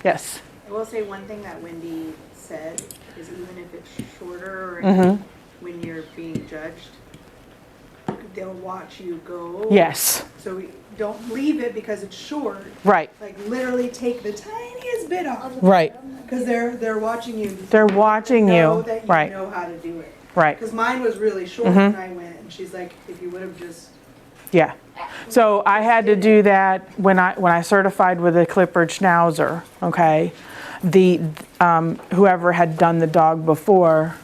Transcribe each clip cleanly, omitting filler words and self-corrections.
Yes. I will say one thing that Wendy said is even if it's shorter or Mm-hmm. when you're being judged, they'll watch you go. Yes. So don't leave it because it's short. Right. Like literally take the tiniest bit off. Right. Because they're watching you. They're watching know you. that you Right. know how to do it. Right. Because mine was really short Mhm. when I went, and she's like, if you would have just. Yeah. So I had to do that when I certified with a Clippard Schnauzer. Okay. The whoever had done the dog before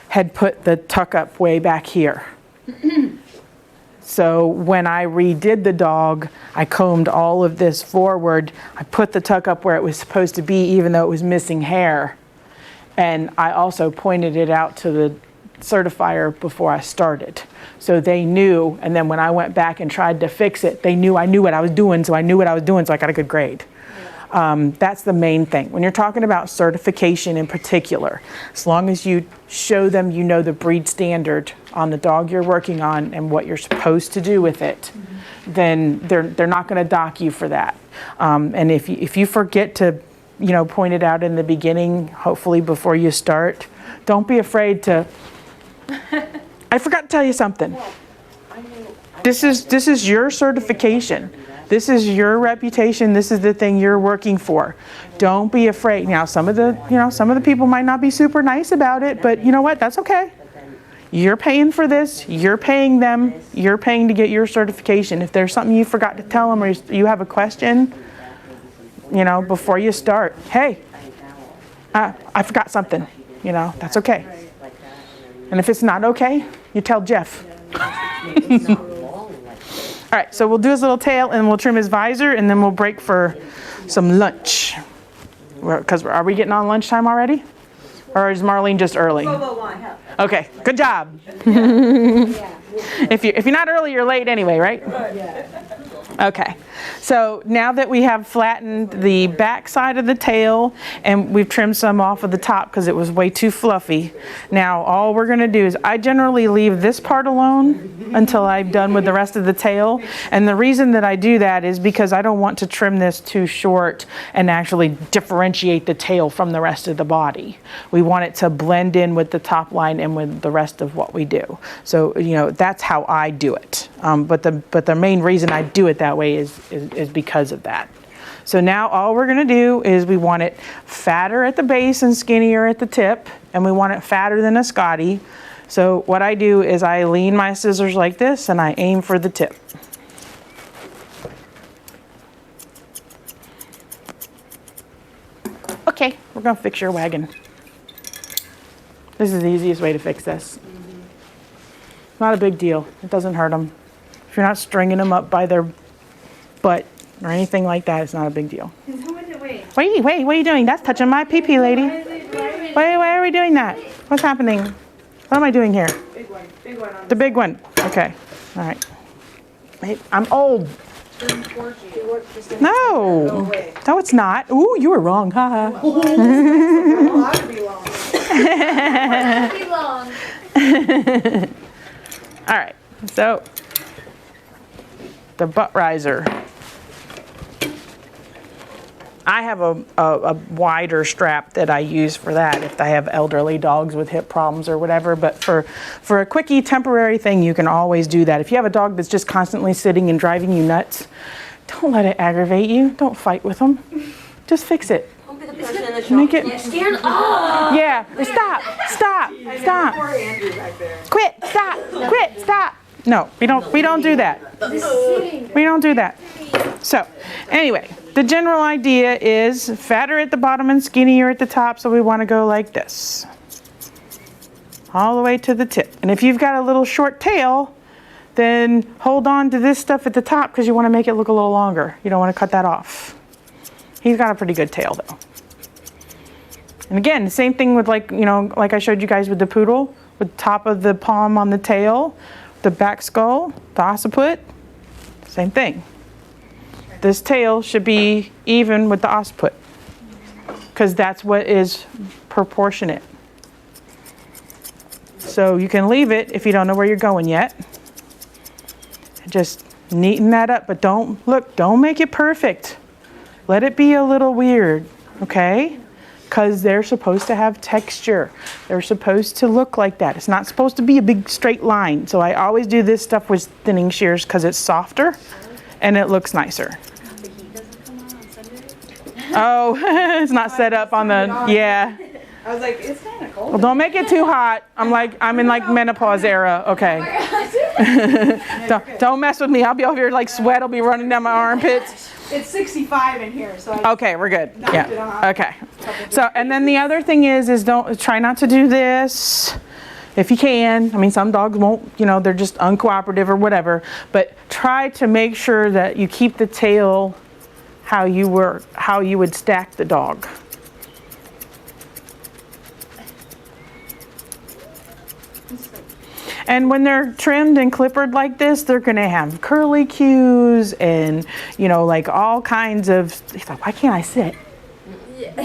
had put the tuck up way back here. So when I redid the dog, I combed all of this forward. I put the tuck up where it was supposed to be, even though it was missing hair. And I also pointed it out to the certifier before I started. So they knew, and then when I went back and tried to fix it, they knew I knew what I was doing, so I knew what I was doing, so I got a good grade. That's the main thing. When you're talking about certification in particular, as long as you show them you know the breed standard on the dog you're working on and what you're supposed to do with it, then they're not going to dock you for that. And if you forget to, point it out in the beginning, hopefully before you start, don't be afraid to. I forgot to tell you something. This is your certification. This is your reputation. This is the thing you're working for. Don't be afraid. Now, some of the people might not be super nice about it, but you know what? That's okay. You're paying for this. You're paying them. You're paying to get your certification. If there's something you forgot to tell them or you have a question, before you start, hey, I forgot something. That's okay. And if it's not okay, you tell Jeff. All right, so we'll do his little tail and we'll trim his visor and then we'll break for some lunch. Because are we getting on lunchtime already? Or is Marlene just early? Okay, good job. If you're not early, you're late anyway, right? Okay, so now that we have flattened the back side of the tail and we've trimmed some off of the top because it was way too fluffy, now all we're going to do is I generally leave this part alone until I'm done with the rest of the tail. And the reason that I do that is because I don't want to trim this too short and actually differentiate the tail from the rest of the body. We want it to blend in with the top line and with the rest of what we do. So, that's how I do it. But the main reason I do it that way is because of that. So now all we're going to do is we want it fatter at the base and skinnier at the tip, and we want it fatter than a Scotty. So what I do is I lean my scissors like this and I aim for the tip. Okay, we're going to fix your wagon. This is the easiest way to fix this. Not a big deal. It doesn't hurt them. If you're not stringing them up by their butt or anything like that, it's not a big deal. Wait, what are you doing? That's touching my pee-pee, lady. Why are we doing that? What's happening? What am I doing here? Big one. The big one. Okay. All right. I'm old. No. No, it's not. Ooh, you were wrong. Ha ha. All right. So the butt riser. I have a wider strap that I use for that if I have elderly dogs with hip problems or whatever. But for a quickie temporary thing, you can always do that. If you have a dog that's just constantly sitting and driving you nuts, don't let it aggravate you. Don't fight with them. Just fix it. Don't be the person in the shop. Make it. Yeah, stand up. Yeah. Stop. Quit. Stop. No, we don't do that. We don't do that. So, anyway, the general idea is fatter at the bottom and skinnier at the top, so we want to go like this. All the way to the tip. And if you've got a little short tail, then hold on to this stuff at the top because you want to make it look a little longer. You don't want to cut that off. He's got a pretty good tail though. And again, the same thing with like I showed you guys with the poodle, with the top of the palm on the tail, the back skull, the occiput, same thing. This tail should be even with the occiput because that's what is proportionate. So you can leave it if you don't know where you're going yet. Just neaten that up, but don't make it perfect. Let it be a little weird, okay? Because they're supposed to have texture. They're supposed to look like that. It's not supposed to be a big straight line. So I always do this stuff with thinning shears because it's softer and it looks nicer. The heat doesn't come on Sunday. Oh, it's not set up on the, yeah. I was like, it's kind of cold. Well, don't make it too hot. I'm in like menopause era, okay? Don't mess with me. I'll be over here like sweat will be running down my armpits. It's 65 in here, so I Okay, we're good. knocked it Yeah. off. Okay. So, and then the other thing is try not to do this if you can. I mean, some dogs won't, they're just uncooperative or whatever, but try to make sure that you keep the tail how you would stack the dog. And when they're trimmed and clippered like this, they're gonna have curly cues and, like all kinds of, he's like, why can't I sit? Yeah.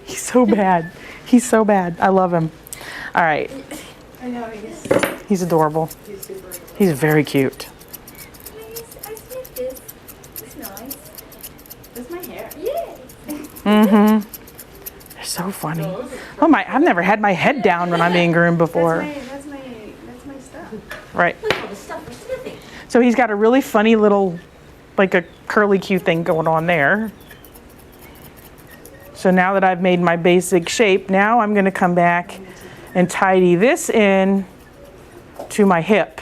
He's so bad. He's so bad. I love him. All right. I know, He's adorable. he's super. He's very cute. I sniffed this. It's nice. That's my hair. Yeah. They're so funny. Oh my, I've never had my head down when I'm being groomed before. That's my stuff. Right. Look at all the stuff we're sniffing. So he's got a really funny little, like a curly cue thing going on there. So now that I've made my basic shape, now I'm gonna come back and tidy this in to my hip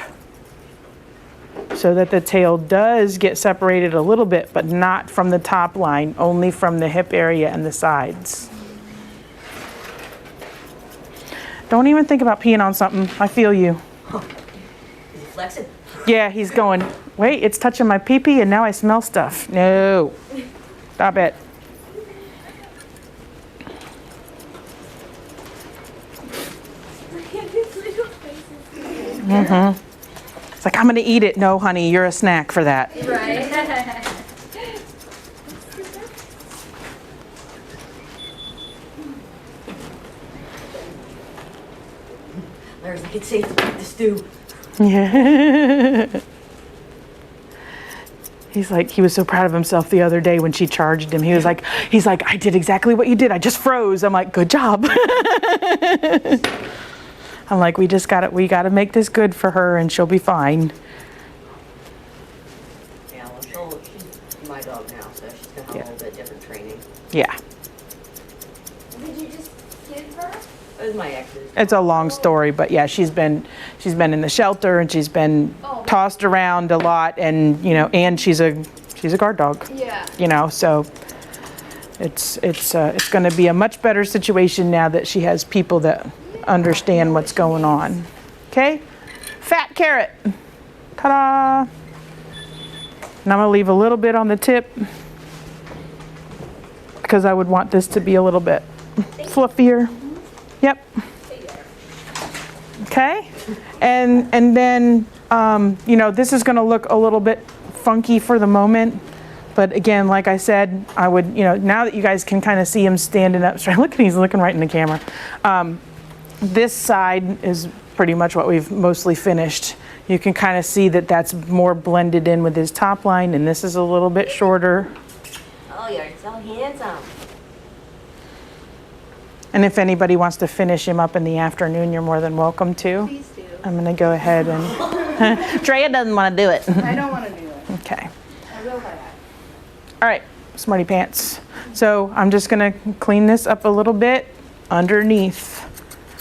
so that the tail does get separated a little bit, but not from the top line, only from the hip area and the sides. Don't even think about peeing on something. I feel you. Is he flexing? Yeah, he's going, wait, it's touching my pee-pee and now I smell stuff. No. Stop it. It's like, I'm gonna eat it. No, honey, you're a snack for that. Right. Larry's like, it's safe to eat the stew. Yeah. He's like, he was so proud of himself the other day when she charged him. He's like, I did exactly what you did. I just froze. I'm like, good job. I'm like, we gotta make this good for her and she'll be fine. Yeah, well, she's my dog now, so she's gonna have a little bit different training. Yeah. Did you just give her? It was my ex's. It's a long story, but yeah, she's been in the shelter and she's been tossed around a lot, and and she's a guard dog. Yeah. So it's going to be a much better situation now that she has people that understand what's going on. Okay, fat carrot. Ta-da! And I'm gonna leave a little bit on the tip because I would want this to be a little bit fluffier. Yep. Okay, and then this is going to look a little bit funky for the moment, but again, like I said, I would now that you guys can kind of see him standing up straight. Look at he's looking right in the camera. This side is pretty much what we've mostly finished. You can kind of see that that's more blended in with his top line, and this is a little bit shorter. Oh, you're so handsome. And if anybody wants to finish him up in the afternoon, you're more than welcome to. Please do. I'm gonna go ahead and, Drea doesn't wanna do it. I don't want to do it. Okay, I will by that. all right, smarty pants. So I'm just gonna clean this up a little bit underneath.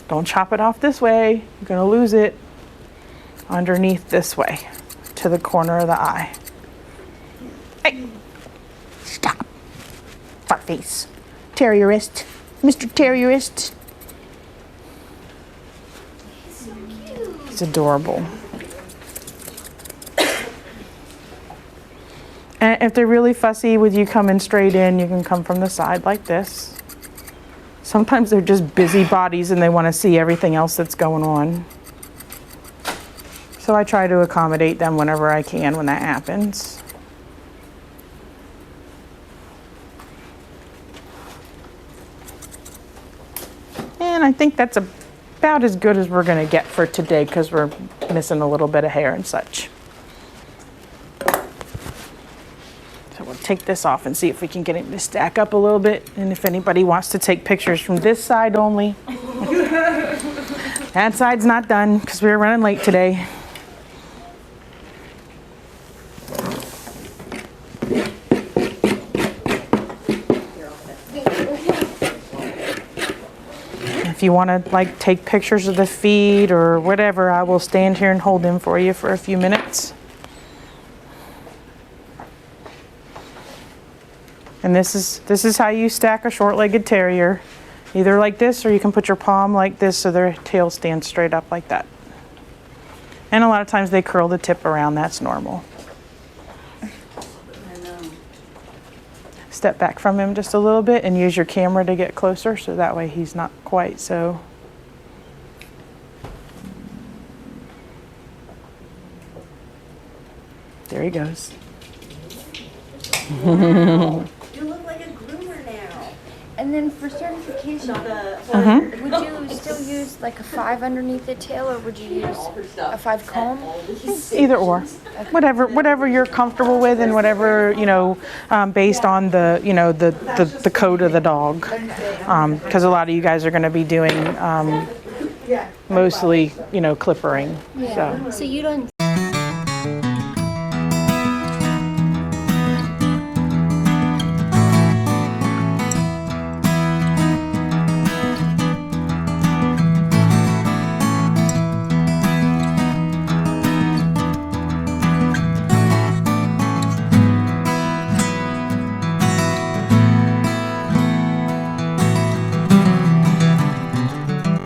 Don't chop it off this way, you're gonna lose it. Underneath this way, to the corner of the eye. Hey, stop. Fart face. Terrierist. Mr. Terrierist. He's so cute. He's adorable. And if they're really fussy with you coming straight in, you can come from the side like this. Sometimes they're just busybodies and they want to see everything else that's going on. So I try to accommodate them whenever I can when that happens. And I think that's about as good as we're going to get for today because we're missing a little bit of hair and such. So we'll take this off and see if we can get him to stack up a little bit. And if anybody wants to take pictures from this side only. That side's not done because we were running late today. If you want to like take pictures of the feed or whatever, I will stand here and hold him for you for a few minutes. And this is how you stack a short-legged terrier. Either like this, or you can put your palm like this so their tail stands straight up like that. And a lot of times they curl the tip around, that's normal. I know. Step back from him just a little bit and use your camera to get closer so that way he's not quite so. There he goes. You look like a groomer now. And then for certification, Not a would you still use like a 5 underneath the tail, or would you use a 5 comb? Either or, whatever you're comfortable with, and whatever based on the the coat of the dog, because a lot of you guys are going to be doing mostly clippering. So. So you don't